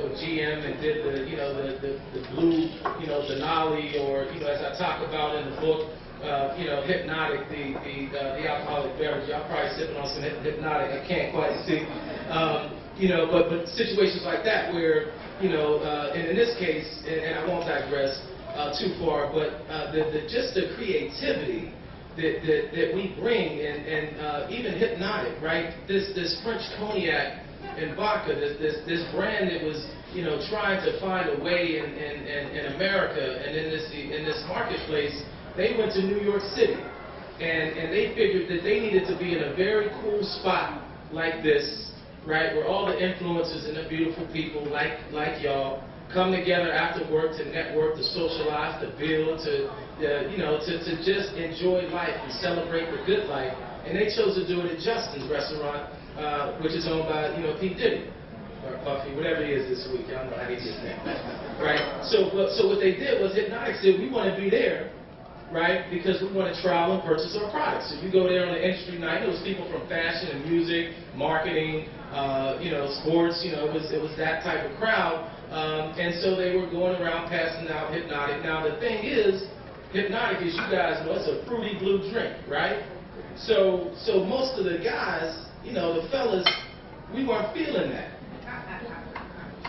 with GM and did the blue, Denali, or, as I talk about in the book, Hypnotic, the alcoholic beverage. Y'all probably sipping on some Hypnotic. I can't quite see. But situations like that where, and in this case, and I won't digress too far, but just the creativity that we bring, and even Hypnotic, right? This French cognac and vodka, this brand that was, trying to find a way in America and in this marketplace. They went to New York City, and they figured that they needed to be in a very cool spot like this, right, where all the influencers and the beautiful people like y'all come together after work to network, to socialize, to build, to just enjoy life and celebrate the good life. And they chose to do it at Justin's restaurant, which is owned by, P. Diddy, or Puffy, whatever he is this week. I don't know how he gets that, right? So what they did was Hypnotic said, we want to be there, right, because we want to trial and purchase our products. So you go there on the industry night, it was people from fashion and music, marketing, sports, it was that type of crowd. And so they were going around passing out Hypnotic. Now the thing is, Hypnotic, as you guys know, it's a fruity blue drink, right? So most of the guys, the fellas, we weren't feeling that.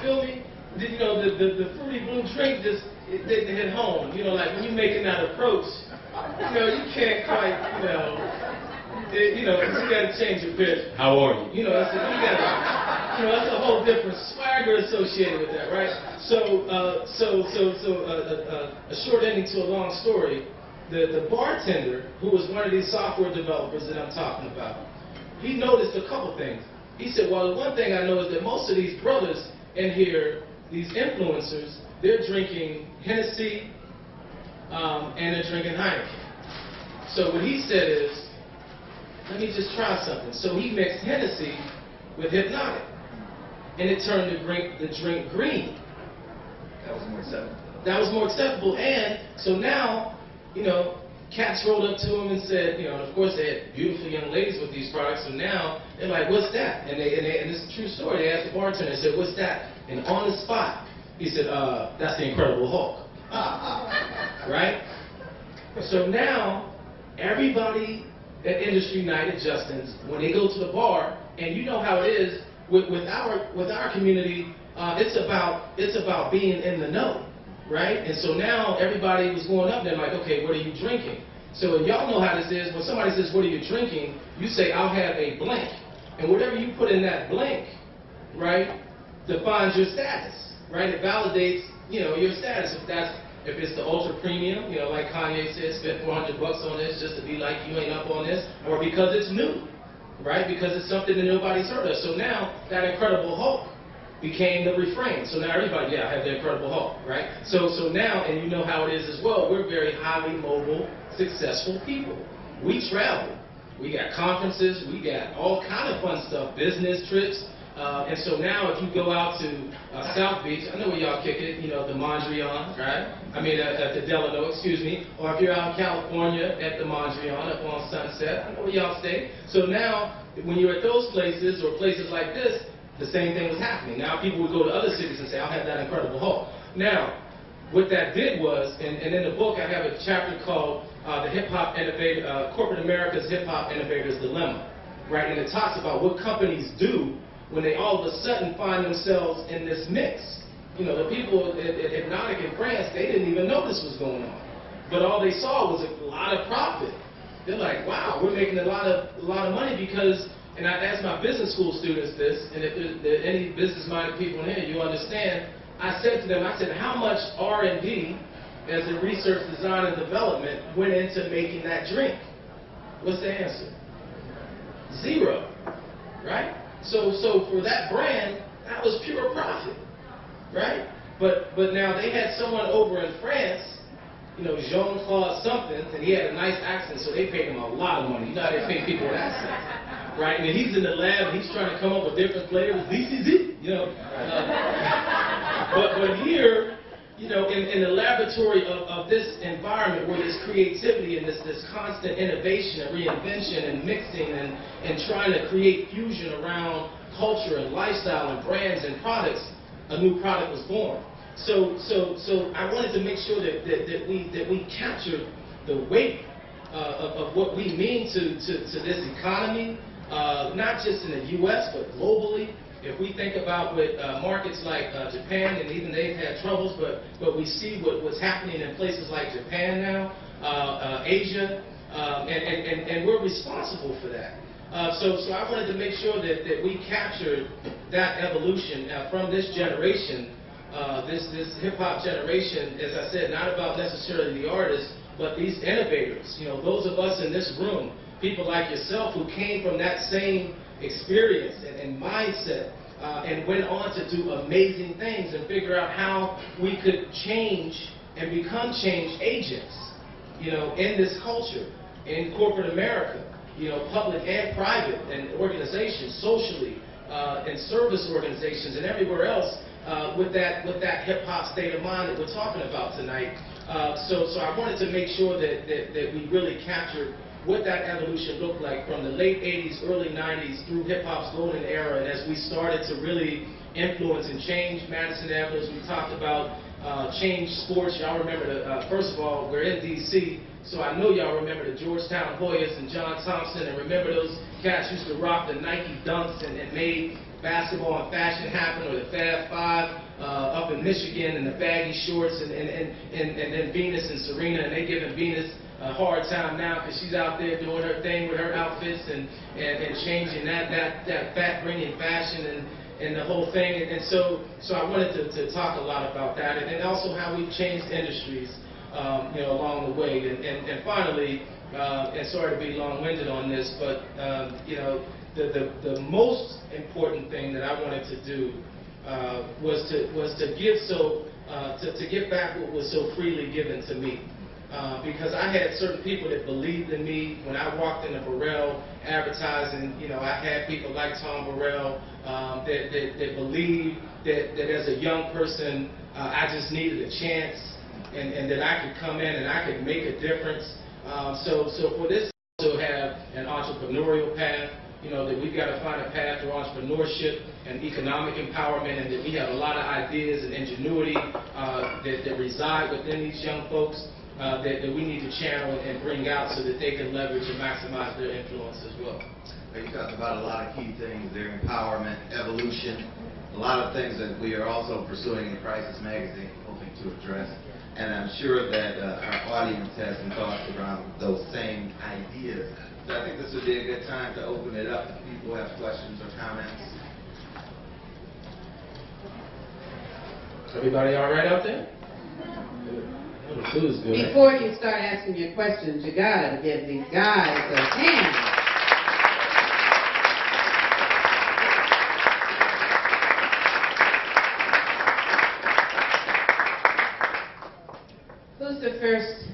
Feel me? The fruity blue drink just, it didn't hit home. Like when you're making that approach, you can't quite, you got to change your pitch. How are you? That's a whole different swagger associated with that, right? So a short ending to a long story. The bartender, who was one of these software developers that I'm talking about, he noticed a couple things. He said, well, the one thing I know is that most of these brothers in here, these influencers, they're drinking Hennessy and they're drinking Heineken. So what he said is, let me just try something. So he mixed Hennessy with Hypnotic, and it turned the drink green. That was more acceptable. That was more acceptable, and so now, cats rolled up to him and said, and of course they had beautiful young ladies with these products, so now they're like, what's that? And it's a true story. They asked the bartender, they said, what's that? And on the spot, he said, that's the Incredible Hulk. Right? So now, everybody at Industry Night at Justin's, when they go to the bar, and you know how it is with our community, it's about being in the know, right? And so now everybody was going up there like, okay, what are you drinking? So and y'all know how this is. When somebody says, what are you drinking? You say, I'll have a blank. And whatever you put in that blank, right, defines your status, right? It validates, your status. If it's the ultra premium, like Kanye said, spent $400 on this just to be like you ain't up on this, or because it's new, right? Because it's something that nobody's heard of. So now that Incredible Hulk became the refrain. So now everybody, I have the Incredible Hulk, right? So now, and you know how it is as well, we're very highly mobile, successful people. We travel. We got conferences. We got all kind of fun stuff, business trips. And so now if you go out to South Beach, I know where y'all kick it, the Mondrian, right? I mean, at the Delano, excuse me. Or if you're out in California at the Mondrian up on Sunset, I know where y'all stay. So now, when you're at those places or places like this, the same thing was happening. Now people would go to other cities and say, I'll have that Incredible Hulk. Now, what that did was, and in the book I have a chapter called the Hip-Hop Innovator, Corporate America's Hip-Hop Innovator's Dilemma, right? And it talks about what companies do when they all of a sudden find themselves in this mix. The people at Hypnotic in France, they didn't even know this was going on. But all they saw was a lot of profit. They're like, wow, we're making a lot of money because, and I asked my business school students this, and if there's any business-minded people in here, you understand, I said to them, how much R&D as in research, design, and development went into making that drink? What's the answer? 0, right? So for that brand, that was pure profit, right? But now they had someone over in France, Jean-Claude something, and he had a nice accent, so they paid him a lot of money. You know how they pay people with accents, right? And he's in the lab, and he's trying to come up with different flavors, DCZ, But here, in the laboratory of this environment where there's creativity and this constant innovation and reinvention and mixing and trying to create fusion around culture and lifestyle and brands and products, a new product was born. So I wanted to make sure that we captured the weight of what we mean to this economy, not just in the U.S. but globally. If we think about with markets like Japan, and even they've had troubles, but we see what's happening in places like Japan now, Asia, and we're responsible for that. So I wanted to make sure that we captured that evolution from this generation, this hip-hop generation, as I said, not about necessarily the artists, but these innovators, those of us in this room, people like yourself who came from that same experience and mindset and went on to do amazing things and figure out how we could change and become change agents, in this culture, in corporate America, public and private, and organizations, socially, and service organizations, and everywhere else, with that hip-hop state of mind that we're talking about tonight. So I wanted to make sure that we really captured what that evolution looked like from the late 80s, early 90s, through hip-hop's golden era, and as we started to really influence and change Madison Avenue, as we talked about, change sports. Y'all remember, first of all, we're in D.C., so I know y'all remember the Georgetown Hoyas and John Thompson, and remember those cats used to rock the Nike Dunks and made basketball and fashion happen, or the Fab Five up in Michigan, and the baggy shorts, and then Venus and Serena, and they giving Venus a hard time now because she's out there doing her thing with her outfits and changing that bringing fashion and the whole thing. And so I wanted to talk a lot about that, and also how we've changed industries, along the way. And finally, and sorry to be long-winded on this, but the most important thing that I wanted to do was to give back what was so freely given to me. Because I had certain people that believed in me when I walked into Burrell advertising. I had people like Tom Burrell that believed that as a young person I just needed a chance, and that I could come in and I could make a difference. So for this to have an entrepreneurial path, that we've got to find a path to entrepreneurship and economic empowerment, and that we have a lot of ideas and ingenuity that reside within these young folks. That we need to channel and bring out so that they can leverage and maximize their influence as well. You talked about a lot of key things there: empowerment, evolution, a lot of things that we are also pursuing in Crisis Magazine, hoping to address. And I'm sure that our audience has some thoughts around those same ideas. So I think this would be a good time to open it up if people have questions or comments. Everybody all right out there? The food's good. Before you start asking your questions, you gotta give these guys a hand. Who's the first?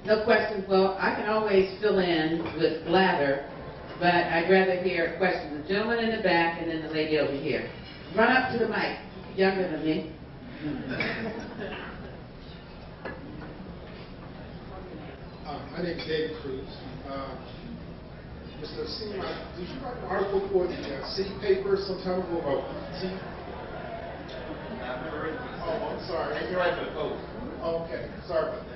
No questions. Well, I can always fill in with blather, but I'd rather hear questions. The gentleman in the back and then the lady over here. Run up to the mic. Younger than me. My name is David Cruz. Mr. Asim, did you write an article for the city paper some time ago about BET? I've never written for the Oh, I'm sorry. I can write for the Post. Oh, okay. Sorry about that.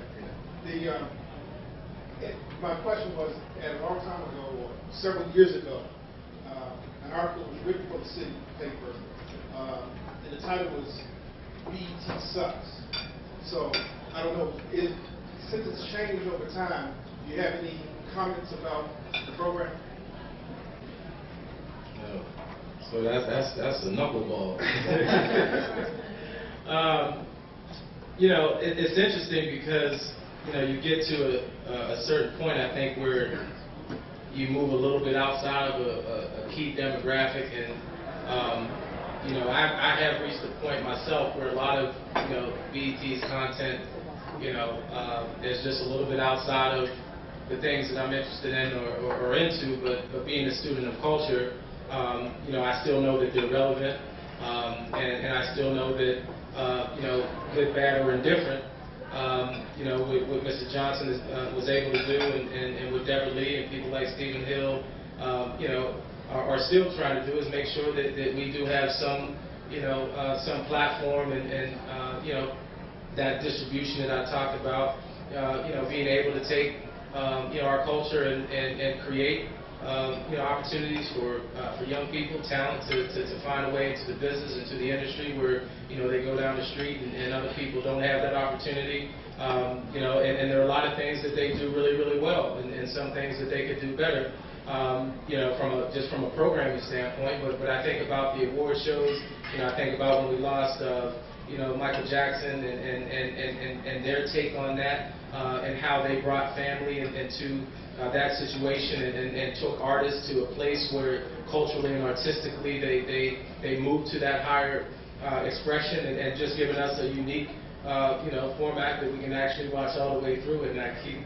My question was, a long time ago, or several years ago, an article was written for the city paper, and the title was BET Sucks. So, I don't know, since it's changed over time, do you have any comments about the program? No. So that's a knuckleball. It's interesting because you get to a certain point, I think, where you move a little bit outside of a key demographic, and I have reached the point myself where a lot of BET's content is just a little bit outside of the things that I'm interested in or into, but being a student of culture, I still know that they're relevant, and I still know that good, bad, or indifferent, what Mr. Johnson was able to do, and what Deborah Lee and people like Stephen Hill, are still trying to do, is make sure that we do have some, some platform and that distribution that I talked about, being able to take, our culture and create, opportunities for young people, talent to find a way into the business, into the industry where, they go down the street and other people don't have that opportunity. And there are a lot of things that they do really, really well, and some things that they could do better, just from a programming standpoint. But I think about the award shows. I think about when we lost, Michael Jackson and their take on that, and how they brought family into that situation and took artists to a place where culturally and artistically they moved to that higher expression and just giving us a unique format that we can actually watch all the way through and not keep,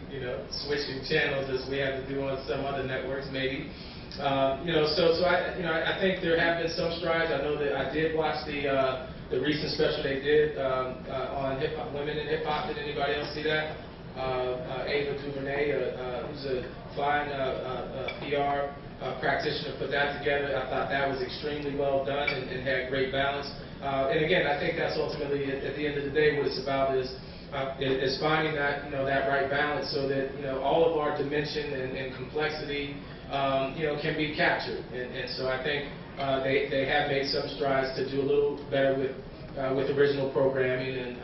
switching channels as we have to do on some other networks maybe. So I think there have been some strides. I know that I did watch the recent special they did on hip hop, women in hip hop. Did anybody else see that? Ava DuVernay, who's a fine PR practitioner, put that together. I thought that was extremely well done and had great balance. And again, I think that's ultimately, at the end of the day, what it's about is finding that, that right balance so that, all of our dimension and complexity, can be captured. And so I think they have made some strides to do a little better with original programming. And,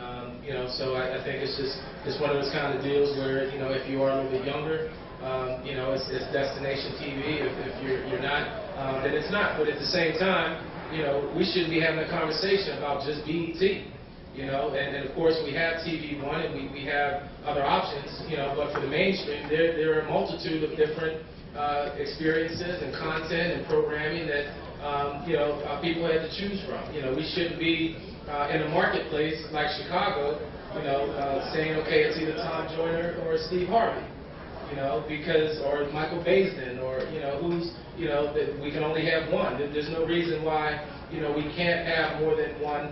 so I think it's one of those kind of deals where, if you are a little bit younger, it's destination TV. If you're not, then it's not. But at the same time, we shouldn't be having a conversation about just BET, and of course we have TV One and we have other options, but for the mainstream, there are a multitude of different experiences and content and programming that, people have to choose from. We shouldn't be in a marketplace like Chicago, saying, okay, it's either Tom Joyner or Steve Harvey, because, or Michael Baisden, or, that we can only have one. There's no reason why, we can't have more than one,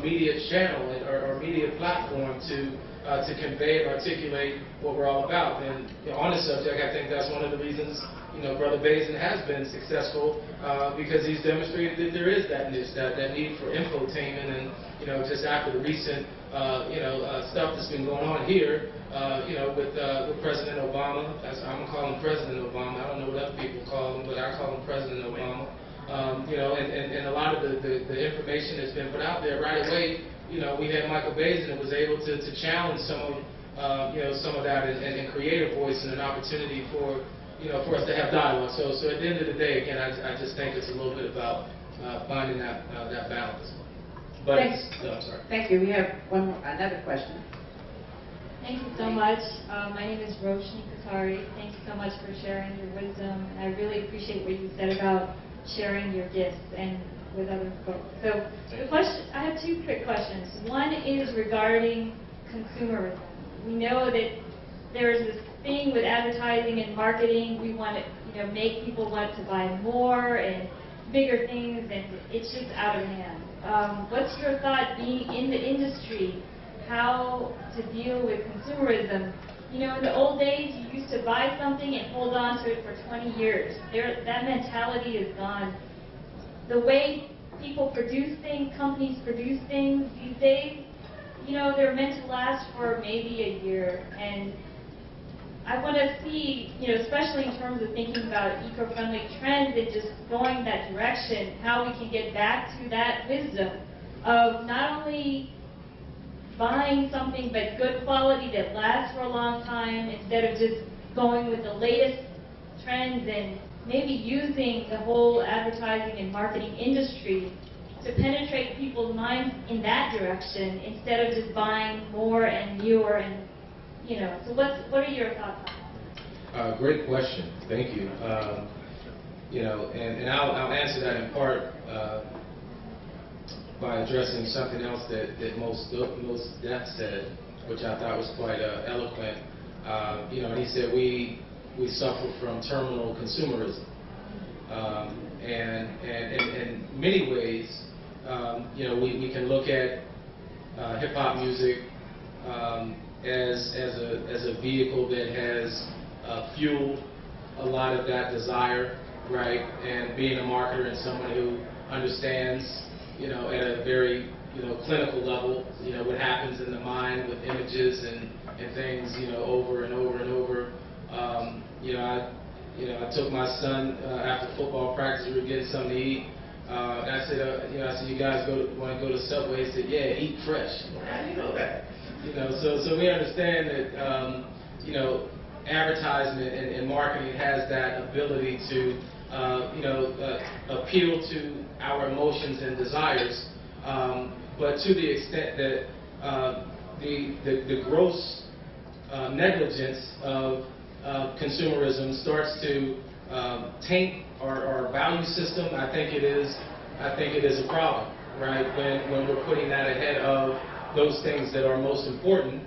media channel or media platform to convey and articulate what we're all about. And on the subject, I think that's one of the reasons, Brother Baisden has been successful, because he's demonstrated that there is that niche, that need for infotainment. And, just after the recent, stuff that's been going on here, with President Obama. I'm going to call him President Obama. I don't know what other people call him, but I call him President Obama. And a lot of the information that's been put out there right away, we had Michael Baisden that was able to challenge some of, some of that and create a voice and an opportunity for us to have dialogue. So at the end of the day, again, I just think it's a little bit about finding that balance. But I'm sorry. Thank you. We have another question. Thank you so much. My name is Roshni Katari. Thank you so much for sharing your wisdom. And I really appreciate what you said about sharing your gifts and with other folks. So I have two quick questions. One is regarding consumerism. We know that there's this thing with advertising and marketing. We want to, make people want to buy more and bigger things, and it's just out of hand. What's your thought, being in the industry, how to deal with consumerism? In the old days, you used to buy something and hold on to it for 20 years. That mentality is gone. The way people produce things, companies produce things these days, they're meant to last for maybe a year. And I want to see, especially in terms of thinking about eco-friendly trends and just going that direction, how we can get back to that wisdom of not only buying something but good quality that lasts for a long time instead of just going with the latest trends, and maybe using the whole advertising and marketing industry to penetrate people's minds in that direction instead of just buying more and newer and, so what are your thoughts on that? Great question. Thank you. And I'll answer that in part by addressing something else that most Def said, which I thought was quite eloquent. And he said we suffer from terminal consumerism, and in many ways, we can look at hip hop music as a vehicle that has fueled a lot of that desire, right? And being a marketer and someone who understands at a very, clinical level, what happens in the mind with images and things, over and over and over. I took my son after football practice. We were getting something to eat. And I said, you guys want to go to Subway? He said, yeah, eat fresh. Well, how do you know that? So we understand that, advertisement and marketing has that ability to, appeal to our emotions and desires, but to the extent that the gross negligence of consumerism starts to taint our value system, I think it is a problem, right? When we're putting that ahead of those things that are most important,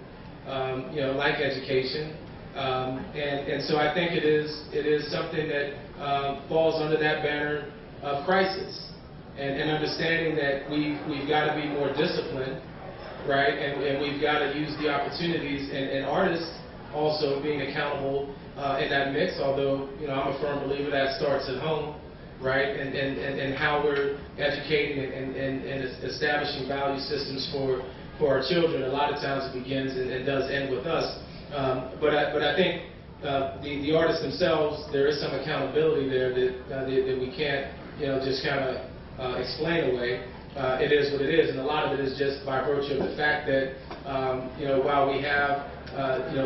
like education, and so I think it is something that falls under that banner of crisis, and understanding that we've got to be more disciplined, right? And we've got to use the opportunities, and artists also being accountable in that mix, although, I'm a firm believer that starts at home, right? And how we're educating and establishing value systems for our children. A lot of times it begins and does end with us. But I think the artists themselves, there is some accountability there that we can't, just kind of explain away. It is what it is, and a lot of it is just by virtue of the fact that, while we have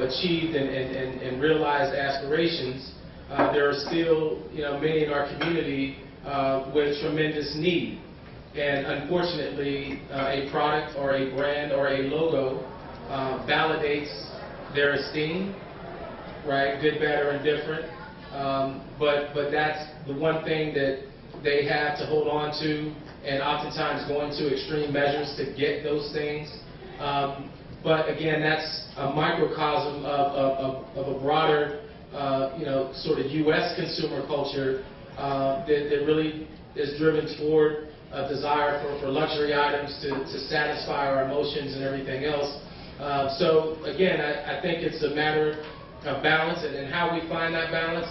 achieved and realized aspirations, there are still, many in our community with tremendous need. And unfortunately, a product or a brand or a logo validates their esteem, right? Good, bad, or indifferent. But that's the one thing that they have to hold on to, and oftentimes going to extreme measures to get those things. But again, that's a microcosm of a broader, sort of U.S. consumer culture that really is driven toward a desire for luxury items to satisfy our emotions and everything else. So again, I think it's a matter of balance and how we find that balance.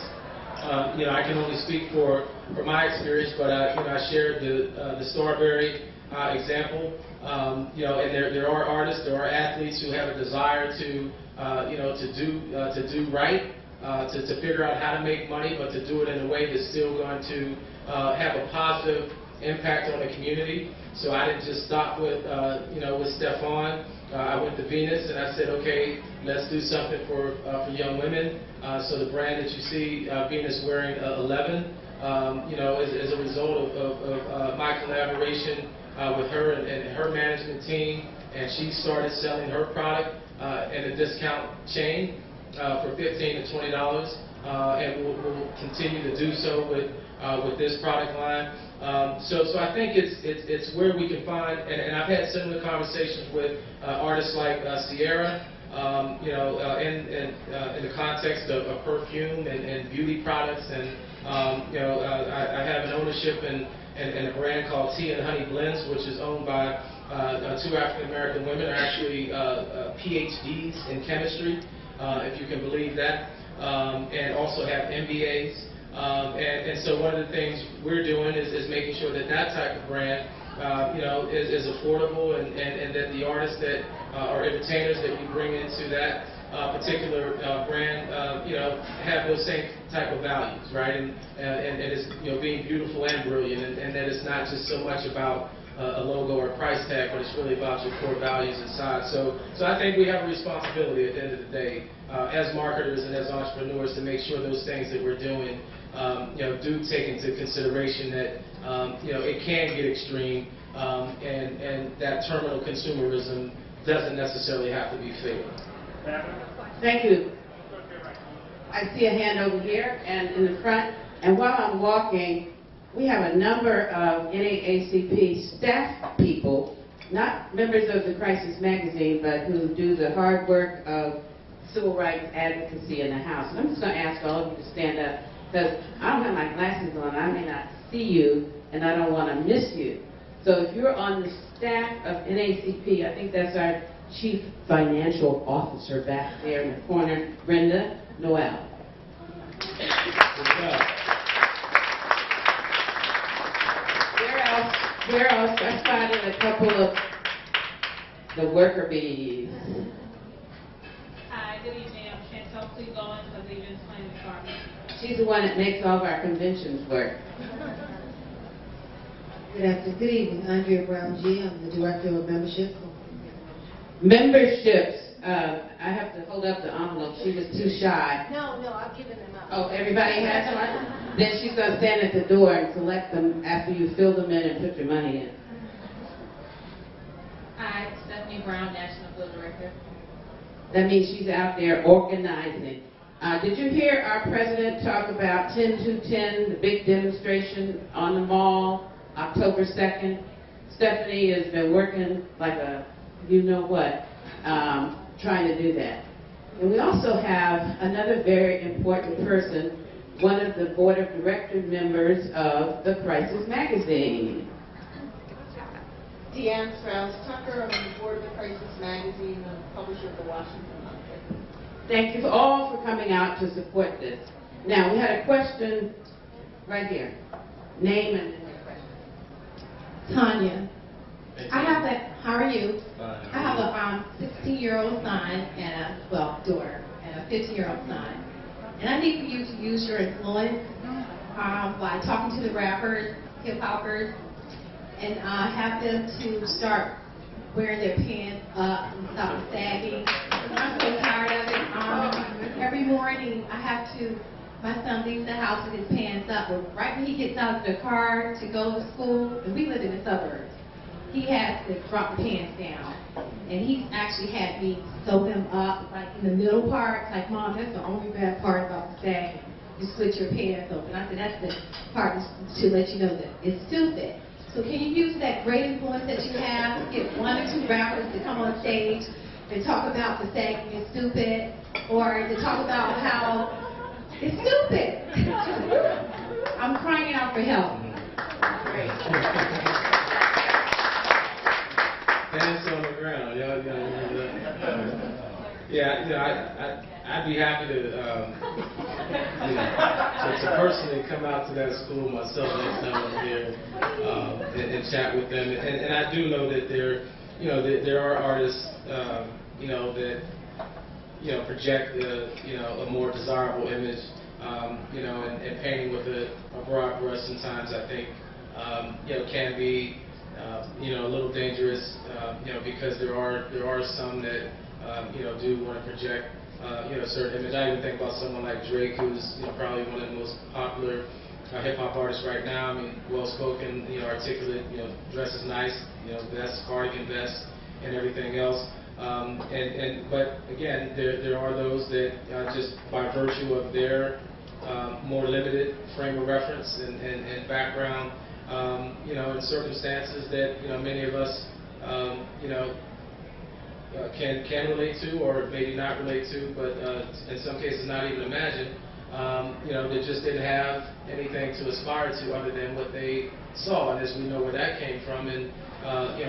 I can only speak for my experience, but I shared the Starberry example. And there are artists, there are athletes who have a desire to do right, to figure out how to make money, but to do it in a way that's still going to have a positive impact on the community. So I didn't just stop with Stefan. I went to Venus and I said, okay, let's do something for young women. So the brand that you see Venus wearing 11, is a result of my collaboration with her and her management team. And she started selling her product in a discount chain for $15 to $20, and we'll continue to do so with this product line. So I think it's where we can find, and I've had similar conversations with artists like Sierra, in the context of perfume and beauty products, and I have an ownership in a brand called Tea and Honey Blends, which is owned by two African American women, are actually PhDs in chemistry, if you can believe that, and also have MBAs. And so one of the things we're doing is making sure that type of brand, is affordable, and that the artists that are entertainers that we bring into that particular brand, have those same type of values, right? And it's being beautiful and brilliant, and that it's not just so much about a logo or a price tag, but it's really about your core values inside. So I think we have a responsibility at the end of the day, as marketers and as entrepreneurs, to make sure those things that we're doing, do take into consideration that it can get extreme, and that terminal consumerism doesn't necessarily have to be fatal. Thank you. I see a hand over here and in the front. And while I'm walking, we have a number of NAACP staff people, not members of the Crisis Magazine, but who do the hard work of civil rights advocacy in the House. And I'm just going to ask all of you to stand up, because I don't have my glasses on. I may not see you, and I don't want to miss you. So if you're on the staff of NAACP, I think that's our Chief Financial Officer back there in the corner, Brenda Noel. Where else Where else? I spotted a couple of the worker bees. Hi, good evening. I'm Chantel Cleveland of the Events Planning Department. She's the one that makes all of our conventions work. Good afternoon. Good evening. Andrea Brown G. I'm the Director of Membership. Memberships. I have to hold up the envelope. She was too shy. No, I've given them out. Oh, everybody has one? Then she's going to stand at the door and collect them after you fill them in and put your money in. Hi, Stephanie Brown, National Field Director. That means she's out there organizing. Did you hear our president talk about 10-2-10, the big demonstration on the mall, October 2nd? Stephanie has been working like a you-know-what, trying to do that. And we also have another very important person, one of the board of director members of the Crisis Magazine. Deanne Strauss-Tucker. I'm on the board of the Crisis Magazine, the publisher of the Washington Monthly. Thank you all for coming out to support this. Now, we had a question right here. Name and then your question. Tanya, I have a, how are you? Fine. I have a 16-year-old son and daughter, and a 15-year-old son. And I need for you to use your influence by talking to the rappers, hip-hoppers, and have them to start wearing their pants up and stop sagging. I'm so tired of it. Every morning I have to, my son leaves the house with his pants up, but right when he gets out of the car to go to school, and we live in the suburbs, he has to drop the pants down. And he's actually had me sew them up, like in the middle part, like, Mom, that's the only bad part about the sagging. You split your pants open. I said, that's the part to let you know that it's stupid. So can you use that great influence that you have, get one or two rappers to come on stage and talk about the sagging is stupid, or to talk about how it's stupid. I'm crying out for help. Pants on the ground. Y'all remember that? Yeah, I'd be happy to, to personally come out to that school myself next time I'm here and chat with them. And I do know that there are artists, that project a more desirable image, and painting with a broad brush sometimes I think can be a little dangerous, because there are some that do want to project a certain image. I even think about someone like Drake, who's probably one of the most popular hip hop artists right now. I mean, well spoken, articulate, dresses nice, vest, cardigan vest, and everything else. But again, there are those that just by virtue of their more limited frame of reference and background, in circumstances that many of us can relate to, or maybe not relate to, but in some cases not even imagine. They just didn't have anything to aspire to other than what they saw, and as we know where that came from. And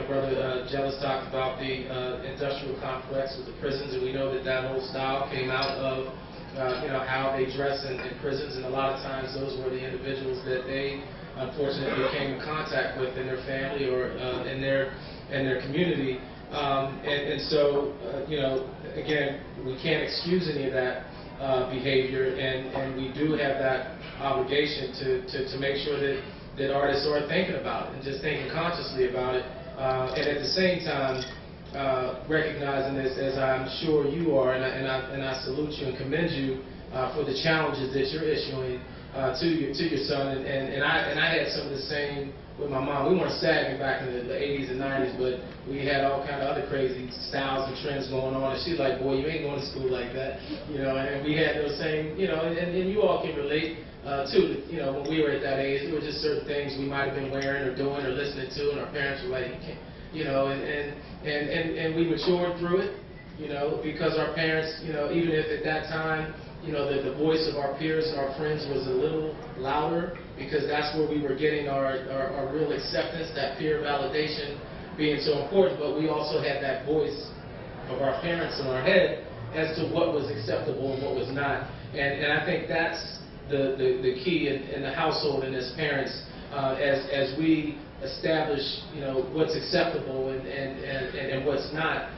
Brother Jealous talked about the industrial complex with the prisons, and we know that whole style came out of how they dress in prisons, and a lot of times those were the individuals that they unfortunately came in contact with in their family or in their community. And so, again, we can't excuse any of that behavior, and we do have that obligation to make sure that artists are thinking about it and just thinking consciously about it, and at the same time recognizing this, as I'm sure you are, and I salute you and commend you for the challenges that you're issuing to your son, and I had some of the same with my mom. We weren't sagging back in the 80s and 90s, but we had all kind of other crazy styles and trends going on, and she's like, boy, you ain't going to school like that, and we had those same, and you all can relate to, when we were at that age, there were just certain things we might have been wearing or doing or listening to, and our parents were like, you can't, and we matured through it, because our parents, even if at that time, the voice of our peers and our friends was a little louder, because that's where we were getting our real acceptance, that peer validation being so important, but we also had that voice of our parents in our head as to what was acceptable and what was not. And I think that's the key in the household and as parents, as we establish, what's acceptable and what's not,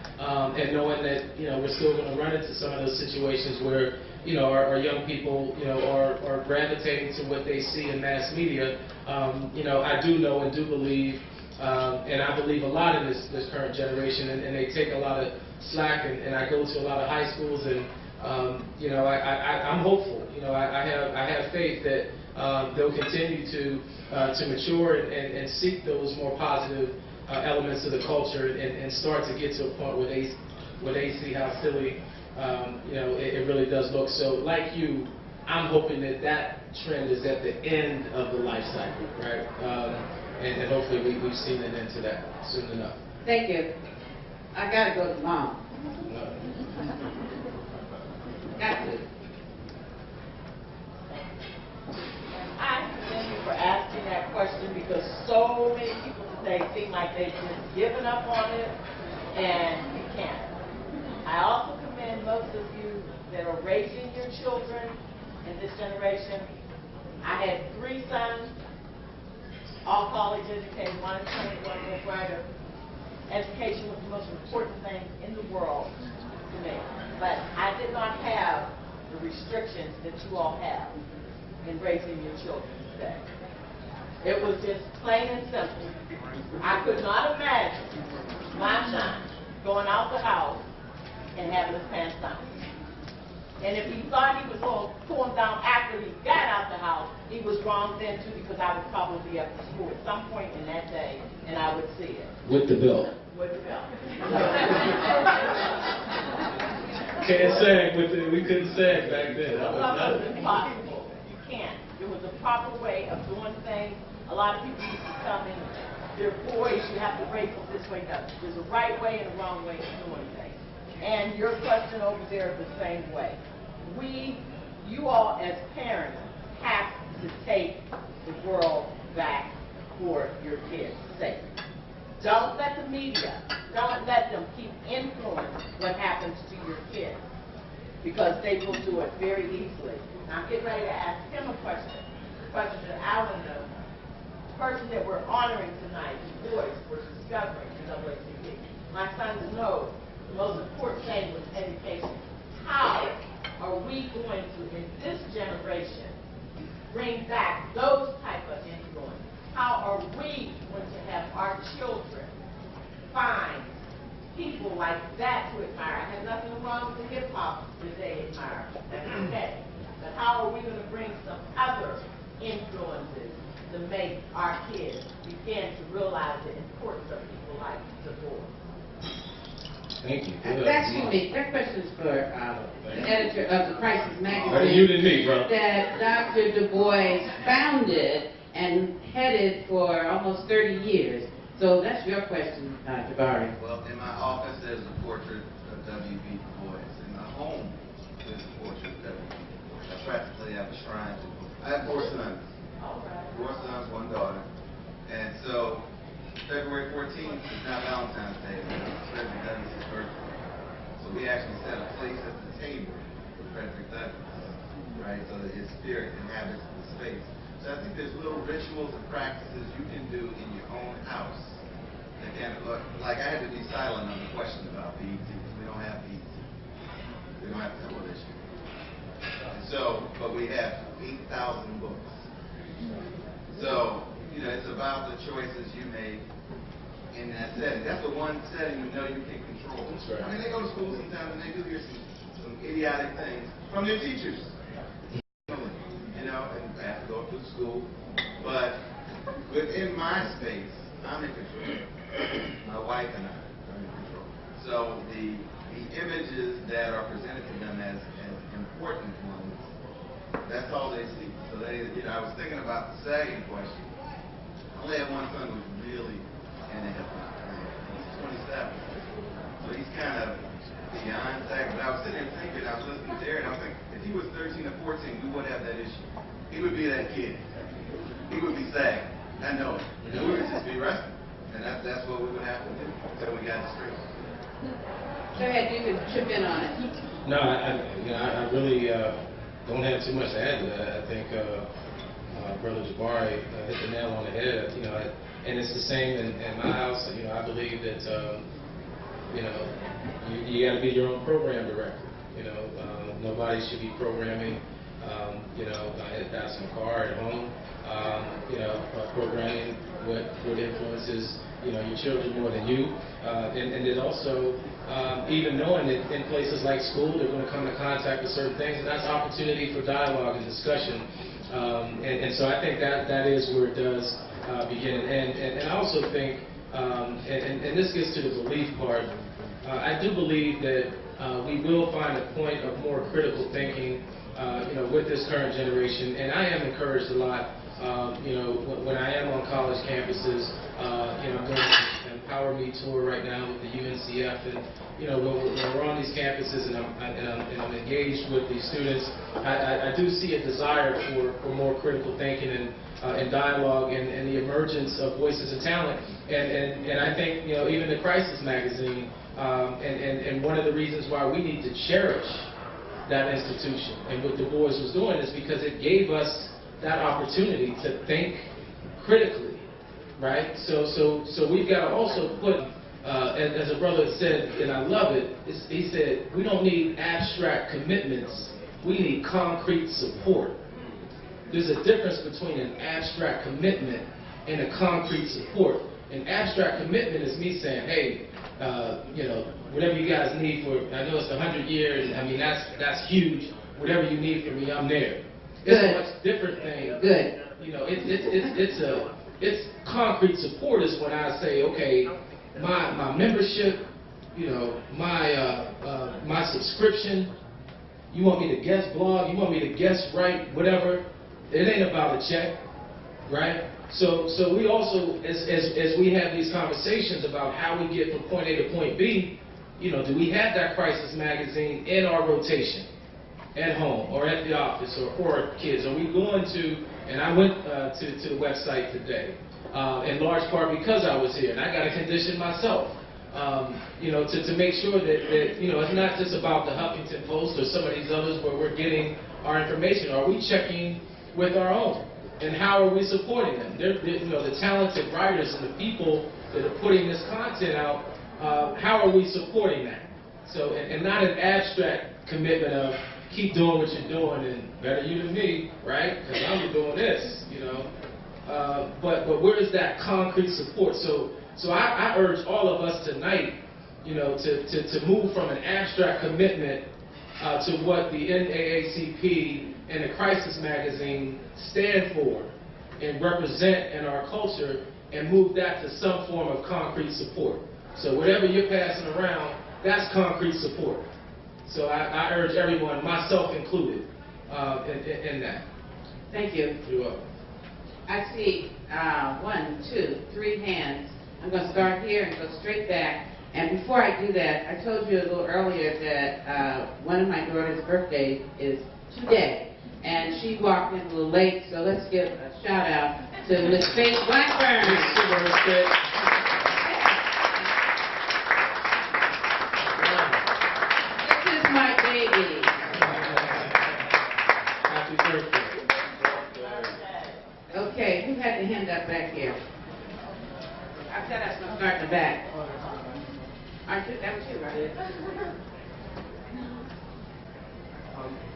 and knowing that, we're still going to run into some of those situations where, our young people, are gravitating to what they see in mass media. I do know and do believe, and I believe a lot in this current generation, and they take a lot of slack, and I go to a lot of high schools, and I'm hopeful. I have faith that they'll continue to mature and seek those more positive elements of the culture, and start to get to a point where they see how silly it really does look. So, like you, I'm hoping that trend is at the end of the life cycle, right? And hopefully we've seen an end to that soon enough. Thank you. I gotta go to Mom. Got to. I commend you for asking that question, because so many people today seem like they've just given up on it, and you can't. I also commend most of you that are raising your children in this generation. I had 3 sons, all college educated, one is 20, one is writer. Education was the most important thing in the world to me. But I did not have the restrictions that you all have in raising your children today. It was just plain and simple. I could not imagine my son going out the house and having his pants down. And if he thought he was going to pull them down after he got out the house, he was wrong then too, because I would probably be up to school at some point in that day, and I would see it. With the bill. With the bill. Can't sag we couldn't sag back then. It was impossible. You can't. There was a proper way of doing things. A lot of people used to tell me, they're boys, you have to raise them this way. No, there's a right way and a wrong way of doing things. And your question over there is the same way. You all as parents have to take the world back for your kids' sake. Don't let the media, don't let them keep influencing what happens to your kids, because they will do it very easily. Now I'm getting ready to ask him a question that Alan knows. The person that we're honoring tonight, his voice for discovering the NAACP. My sons know the most important thing was education. How are we going to, in this generation, bring back those type of influence? How are we going to have our children find people like that to admire? I have nothing wrong with the hip-hop that they admire. That's okay. But how are we going to bring some other influences to make our kids begin to realize the importance of people like the boys? Thank you. That's unique. That question is for the editor of the Crisis magazine. Better you than me, bro. That Dr. Du Bois founded and headed for almost 30 years. So that's your question, Jabari. Well, in my office there's a portrait of W.B. Du Bois. In my home there's a portrait of W.B. Du Bois. I practically have a shrine to him. I have 4 sons. 4 sons, 1 daughter. And so February 14th is not Valentine's Day, it's Frederick Douglass' birthday. So we actually set a place at the table for Frederick Douglass, right? So that his spirit inhabits the space. So I think there's little rituals and practices you can do in your own house. Again, like I had to be silent on the question about BET, because we don't have BET. We don't have television. And so, but we have 8,000 books. So, it's about the choices you make in that setting. That's the one setting you know you can control. That's right. I mean, they go to school sometimes and they do hear some idiotic things from their teachers. And I have to go to school. But within my space, I'm in control. My wife and I are in control. So the images that are presented to them as important ones, that's all they see. So I was thinking about the sagging question. I only have 1 son who's really into hip-hop. He's 27. So he's kind of beyond sagging. But I was sitting there thinking, I was listening to Erin, I was thinking, if he was 13 or 14, we wouldn't have that issue. He would be that kid. He would be sagging. I know it. And we would just be wrestling. And that's what we would have to do until we got straight. Go ahead, you can chip in on it. No, I really don't have too much to add to that. I think Brother Jabari hit the nail on the head. and it's the same in my house. You know, I believe that you know, you got to be your own program director. You know, nobody should be programming. You know, that's in the car at home. You know, programming what influences, you know, your children more than you, and then also even knowing that in places like school they're going to come into contact with certain things, and that's opportunity for dialogue and discussion. And so I think that is where it does begin. And I also think, and this gets to the belief part. I do believe that we will find a point of more critical thinking, you know, with this current generation, and I am encouraged a lot. You know, when I am on college campuses, you know, I'm doing an Empower Me tour right now with the UNCF, and you know, when we're on these campuses and I'm engaged with these students, I do see a desire for more critical thinking and dialogue and the emergence of voices and talent. And I think, you know, even the Crisis magazine, and one of the reasons why we need to cherish that institution and what Du Bois was doing is because it gave us that opportunity to think critically, right? So we've got to also put, as a brother said, and I love it, he said, we don't need abstract commitments, we need concrete support. There's a difference between an abstract commitment and a concrete support. An abstract commitment is me saying, hey, you know, whatever you guys need for, I know it's 100 years, I mean, that's huge. Whatever you need from me, I'm there. It's a much different thing. Good. You know, it's concrete support is when I say, okay, my membership, you know, my subscription, you want me to guest blog, you want me to guest write, whatever. It ain't about a check, right? So we also, as we have these conversations about how we get from point A to point B, you know, do we have that Crisis magazine in our rotation at home or at the office or for our kids? Are we going to, and I went to the website today, in large part because I was here, and I got to condition myself, you know, to make sure that, you know, it's not just about the Huffington Post or some of these others where we're getting our information. Are we checking with our own? And how are we supporting them? You know, the talented writers and the people that are putting this content out, how are we supporting that? So, and not an abstract commitment of keep doing what you're doing and better you than me, right? Because I'm doing this, you know. But where is that concrete support? So I urge all of us tonight, you know, to move from an abstract commitment to what the NAACP and the Crisis magazine stand for and represent in our culture, and move that to some form of concrete support. So whatever you're passing around, that's concrete support. So I urge everyone, myself included, in that. Thank you. You're welcome. I see 1, 2, 3 hands. I'm going to start here and go straight back. And before I do that, I told you a little earlier that one of my daughter's birthdays is today. And she walked in a little late, so let's give a shout out to Miss Faith Blackburn. This is my baby. Happy birthday. Okay, who had the hand up back here? I said I was going to start in the back. That was you, right?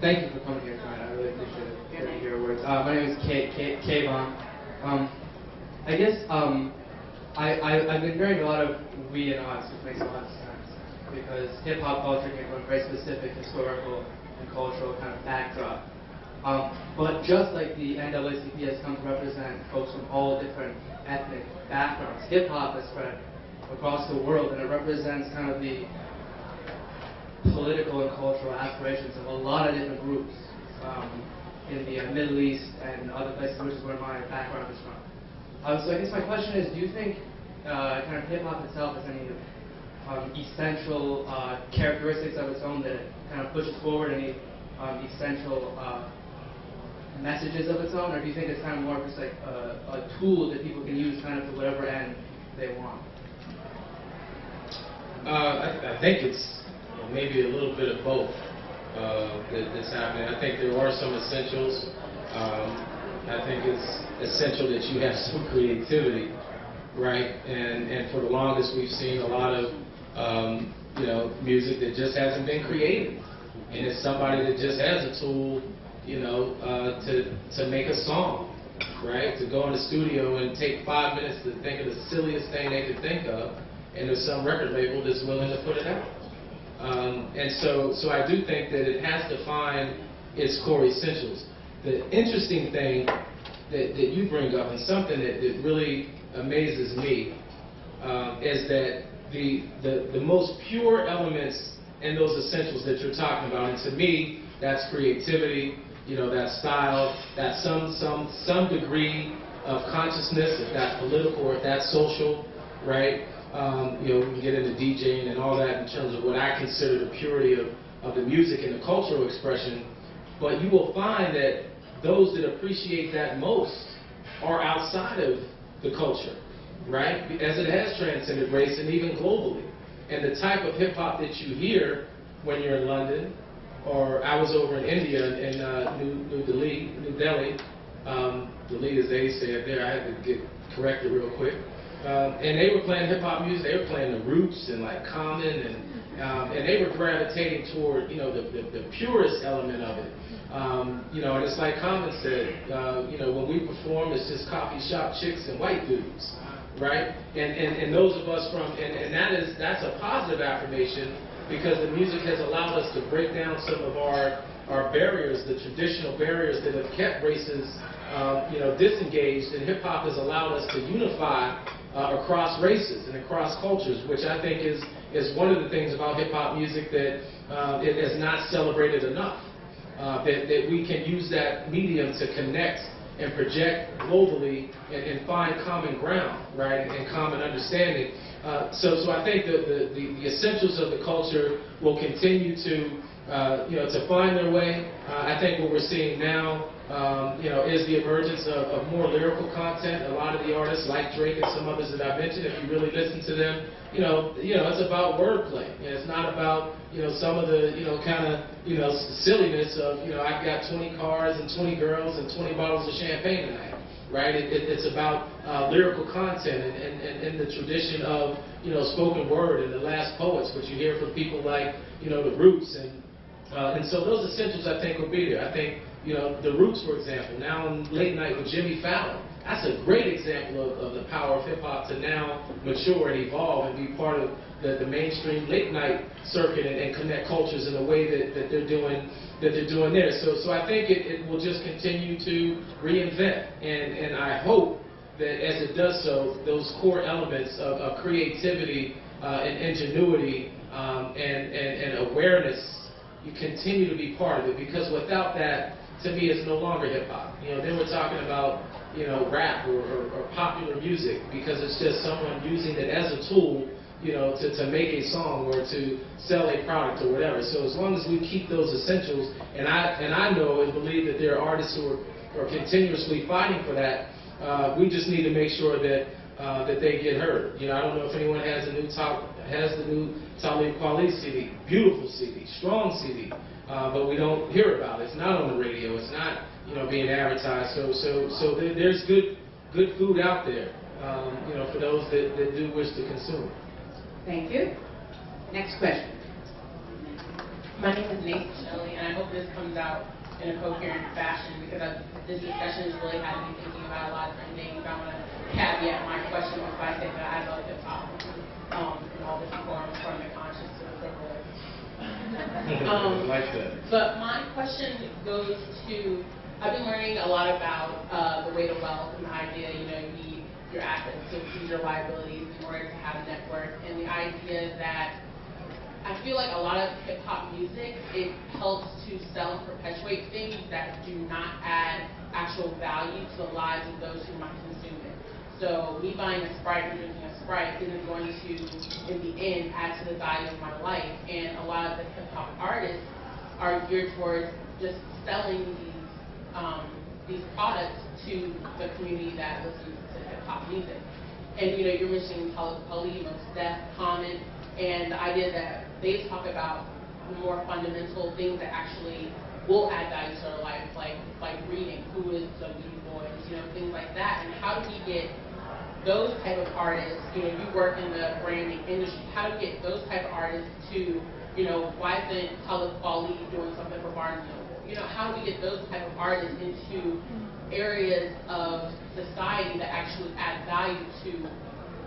Thank you for coming here tonight. I really appreciate it. Hearing your words. My name is Kayvon. I guess I've been hearing a lot of we and us, which makes a lot of sense, because hip-hop culture came from a very specific historical and cultural kind of backdrop. But just like the NAACP has come to represent folks from all different ethnic backgrounds, hip-hop has spread across the world, and it represents kind of the political and cultural aspirations of a lot of different groups in the Middle East and other places, which is where my background is from. So I guess my question is, do you think kind of hip-hop itself has any essential characteristics of its own that it kind of pushes forward, any essential messages of its own, or do you think it's kind of more just like a tool that people can use kind of to whatever end they want? I think it's maybe a little bit of both that's happening. I think there are some essentials. I think it's essential that you have some creativity. right? And for the longest, we've seen a lot of music that just hasn't been created, and it's somebody that just has a tool, to make a song, right? To go in the studio and take 5 minutes to think of the silliest thing they could think of, and there's some record label that's willing to put it out. And so I do think that it has to find its core essentials. The interesting thing that you bring up, and something that really amazes me, is that the most pure elements in those essentials that you're talking about, and to me, that's creativity, that's style, that's some degree of consciousness, if that's political or if that's social, right? We can get into DJing and all that in terms of what I consider the purity of the music and the cultural expression, but you will find that those that appreciate that most are outside of the culture, right? As it has transcended race and even globally. And the type of hip-hop that you hear when you're in London, or I was over in India in New Delhi, Delhi as they say it there, I had to get corrected real quick. And they were playing hip-hop music, they were playing the Roots and like Common, and they were gravitating toward, the purest element of it. And it's like Common said, when we perform, it's just coffee shop chicks and white dudes, right? And those of us and that's a positive affirmation, because the music has allowed us to break down some of our barriers, the traditional barriers that have kept races, disengaged, and hip hop has allowed us to unify across races and across cultures, which I think is one of the things about hip hop music that it is not celebrated enough. That we can use that medium to connect and project globally and find common ground, right, and common understanding. So I think the essentials of the culture will continue to find their way. I think what we're seeing now, is the emergence of more lyrical content. A lot of the artists like Drake and some others that I mentioned, if you really listen to them, it's about wordplay. It's not about, some of the, kind of, silliness of, I've got 20 cars and 20 girls and 20 bottles of champagne tonight, right? It's about lyrical content and the tradition of, spoken word and the last poets, which you hear from people like, the Roots. And so those essentials, I think, will be there. I think, the Roots, for example, now in Late Night with Jimmy Fallon, that's a great example of the power of hip-hop to now mature and evolve and be part of the mainstream late night circuit and connect cultures in a way that they're doing there. So I think it will just continue to reinvent, and I hope that as it does so, those core elements of creativity and ingenuity and awareness, you continue to be part of it, because without that, to me, it's no longer hip-hop. Then we're talking about, rap or popular music, because it's just someone using it as a tool, to make a song or to sell a product or whatever. So as long as we keep those essentials, and I know and believe that there are artists who are continuously fighting for that, we just need to make sure that they get heard. I don't know if anyone has the new Talib Kweli CD, beautiful CD, strong CD. But we don't hear about it. It's not on the radio. It's not, being advertised. So there's good food out there, for those that do wish to consume. Thank you. Next question. My name is Nathan Shelley, and I hope this comes out in a coherent fashion, because this discussion has really had me thinking about a lot of different things. I want to caveat my question by saying that I love hip-hop in all different forms, from the conscious to the frivolous. Like that. But my question goes to, I've been learning a lot about the weight of wealth and the idea, you need your assets to exceed your liabilities in order to have a net worth, and the idea that I feel like a lot of hip-hop music, it helps to sell and perpetuate things that do not add actual value to the lives of those who might consume it. So me buying a Sprite and drinking a Sprite isn't going to, in the end, add to the value of my life. And a lot of the hip-hop artists are geared towards just selling these products to the community that listens to hip-hop music. And you're mentioning Talib Kweli, Mos Def, Common, and the idea that they talk about the more fundamental things that actually will add value to our life, like reading, who is the Weedy Boys, things like that. And how do we get those type of artists, you know, you work in the branding industry, how do you get those type of artists to, you know, why isn't Khalid Kweli doing something for Barnes & Noble? You know, how do we get those type of artists into areas of society that actually add value to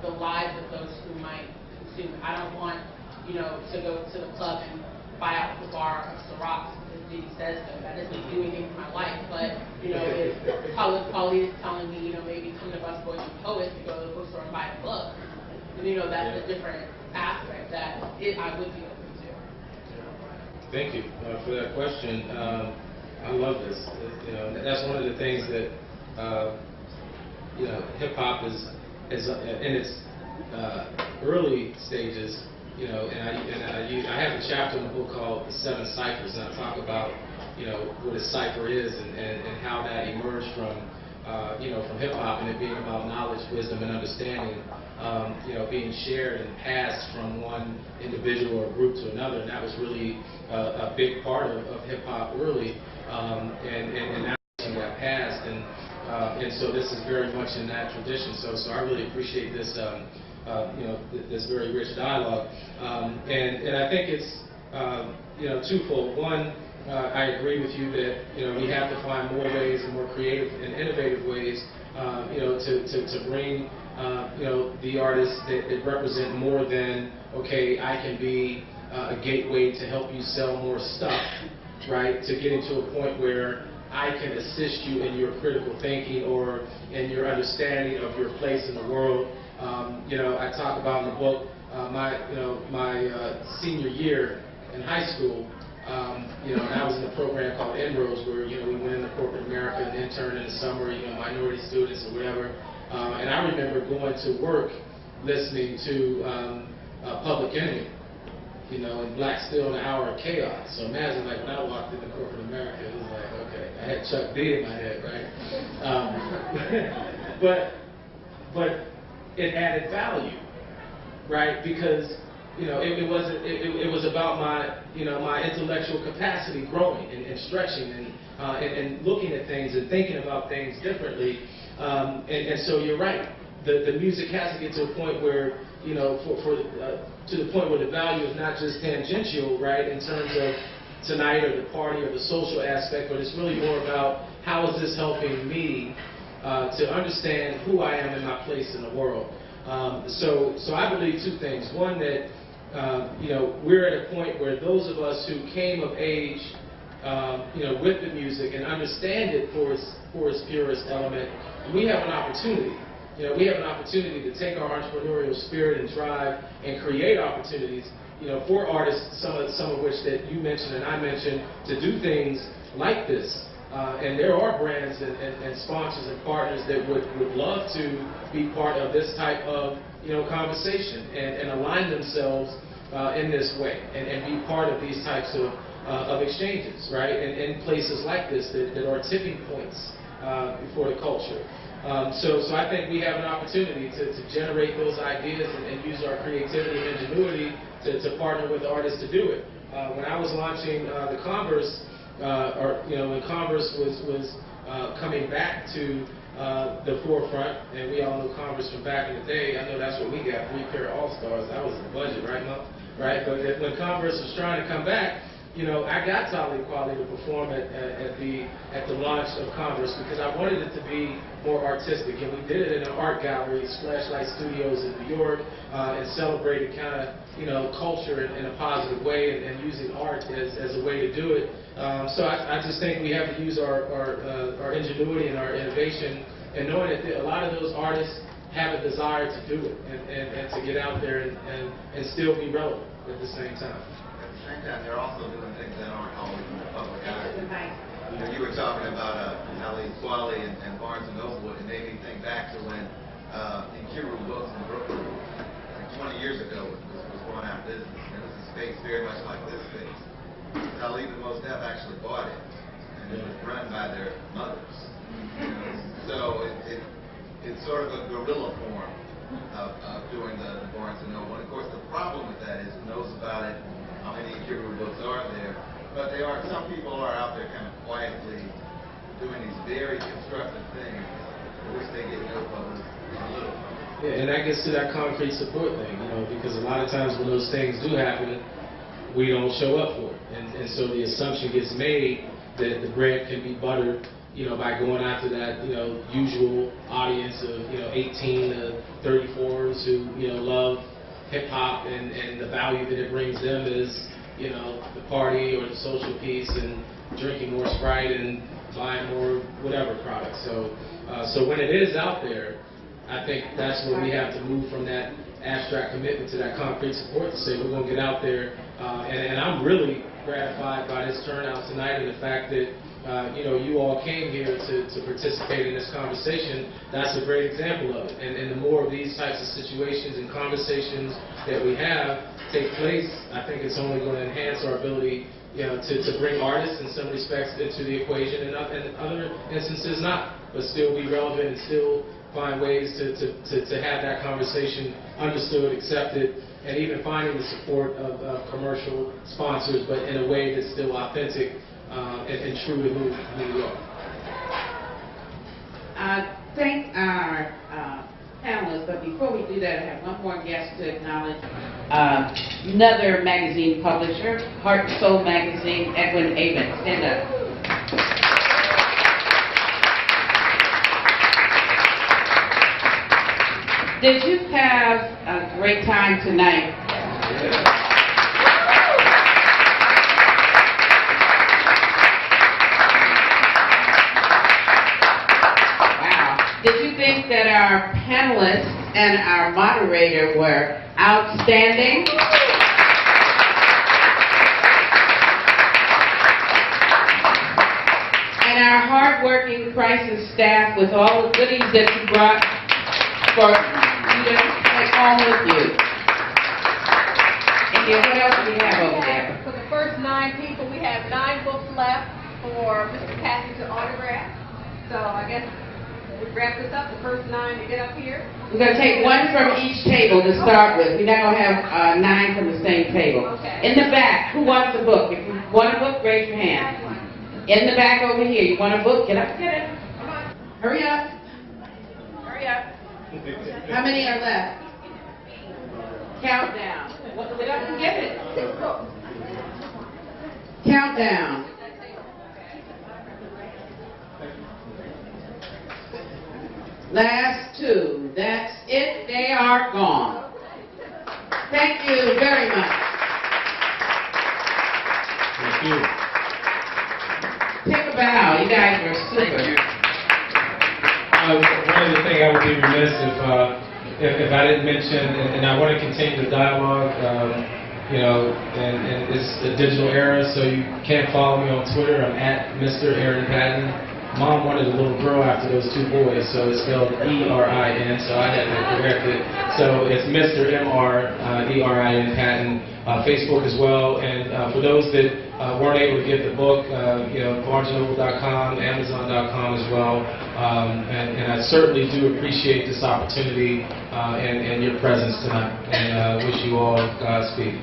the lives of those who might consume it? I don't want, you know, to go to the club and buy out the bar of Ciroc because Diddy says so. That doesn't do anything for my life. But, you know, if Khalid Kweli is telling me, you know, maybe come to Busboys and Poets to go to the bookstore and buy a book, then, you know, that's a different aspect that I would be open to. Thank you for that question. I love this. You know, that's one of the things that you know, hip hop is in its early stages. You know, I have a chapter in the book called The Seven Ciphers, and I talk about, you know, what a cipher is and how that emerged from you know, from hip hop, and it being about knowledge, wisdom, and understanding. You know, being shared and passed from one individual or group to another, and that was really a big part of hip hop early, and now it got passed, and so this is very much in that tradition. So I really appreciate this, you know, this very rich dialogue, and I think it's you know, twofold. One, I agree with you that, you know, we have to find more ways and more creative and innovative ways, you know, to bring you know, the artists that represent more than, okay, I can be a gateway to help you sell more stuff, right? To getting to a point where I can assist you in your critical thinking or in your understanding of your place in the world. You know, I talk about in the book my senior year in high school. You know, and I was in a program called Inroads, where, you know, we went into corporate America and interned in the summer, you know, minority students or whatever. And I remember going to work listening to Public Enemy, you know, and Black Steel, An Hour of Chaos. So imagine, like, when I walked into corporate America, it was like, okay, I had Chuck D in my head, right? But it added value, right? Because, you know, it was about my, you know, my intellectual capacity growing and stretching and looking at things and thinking about things differently. And so you're right. The music has to get to a point where, you know, to the point where the value is not just tangential, right, in terms of tonight or the party or the social aspect, but it's really more about how is this helping me to understand who I am and my place in the world. So I believe two things. One, that you know, we're at a point where those of us who came of age, you know, with the music and understand it for its purest element, we have an opportunity. You know, we have an opportunity to take our entrepreneurial spirit and drive and create opportunities, you know, for artists, some of which that you mentioned and I mentioned, to do things like this. And there are brands and sponsors and partners that would love to be part of this type of, you know, conversation and align themselves in this way and be part of these types of exchanges, right? And in places like this that are tipping points for the culture. So I think we have an opportunity to generate those ideas and use our creativity and ingenuity to partner with artists to do it. When I was launching the Converse, or, you know, when Converse was coming back to the forefront, and we all know Converse from back in the day. I know that's what we got, 3 pair of All-Stars. That was the budget, right, Mo? Right? But when Converse was trying to come back, you know, I got Khalid Kweli to perform at the launch of Converse because I wanted it to be more artistic, and we did it in an art gallery, Splashlight Studios in New York, and celebrated kind of, you know, culture in a positive way and using art as a way to do it. So I just think we have to use our ingenuity and our innovation, and knowing that a lot of those artists have a desire to do it and to get out there and still be relevant at the same time. At the same time, they're also doing things that aren't always in the public eye. You know, you were talking about Khalid Kweli and Barnes & Noble. It made me think back to when Nkiru Books in Brooklyn, like 20 years ago, was going out of business. And it was a space very much like this space. Khalid and Mos Def actually bought it, and it was run by their mothers. You know? So it's sort of a guerrilla form of doing the Barnes & Noble. And of course, the problem with that is who knows about it, how many Nkiru books are there. But some people are out there kind of quietly doing these very constructive things for which they get no publicity, little publicity. Yeah, and that gets to that concrete support thing, you know, because a lot of times when those things do happen, we don't show up for it. And so the assumption gets made that the bread can be buttered, you know, by going after that, you know, usual audience of, you know, 18 to 34s who, you know, love hip-hop and the value that it brings them is, you know, the party or the social piece and drinking more Sprite and buying more whatever product. So when it is out there, I think that's where we have to move from that abstract commitment to that concrete support to say we're going to get out there. And I'm really gratified by this turnout tonight and the fact that you know, you all came here to participate in this conversation. That's a great example of it. And the more of these types of situations and conversations that we have take place, I think it's only going to enhance our ability, you know, to bring artists in some respects into the equation, and other instances not, but still be relevant and still find ways to have that conversation understood, accepted, and even finding the support of commercial sponsors, but in a way that's still authentic and true to who we are. I thank our panelists, but before we do that, I have one more guest to acknowledge. Another magazine publisher, Heart and Soul Magazine, Edwin Avon. Stand up. Did you have a great time tonight? Wow. Did you think that our panelists and our moderator were outstanding? And our hardworking crisis staff with all the goodies that you brought for you to take home with you. And what else do we have over there? For the first 9 people, we have 9 books left for Mr. Patton to autograph. So I guess we wrap this up. The first 9 to get up here. We're going to take one from each table to start with. We're not going to have 9 from the same table. Okay. In the back, who wants a book? If you want a book, raise your hand. In the back over here, you want a book? Get up, get it. Come on. Hurry up. Hurry up. How many are left? Countdown. Get up and get it. Countdown. Last 2. That's it. They are gone. Thank you very much. Thank you. Take a bow. You guys were super. One of the things I would be remiss if I didn't mention, and I want to continue the dialogue, you know, and it's a digital era, so you can't follow me on Twitter. I'm at Mr. Erin Patton. Mom wanted a little girl after those 2 boys, so it's spelled E-R-I-N, so I had to correct it. So it's Mr. M-R-E-R-I-N Patton, Facebook as well. And for those that weren't able to get the book, you know, BarnesandNoble.com, Amazon.com as well. And I certainly do appreciate this opportunity and your presence tonight. And wish you all Godspeed.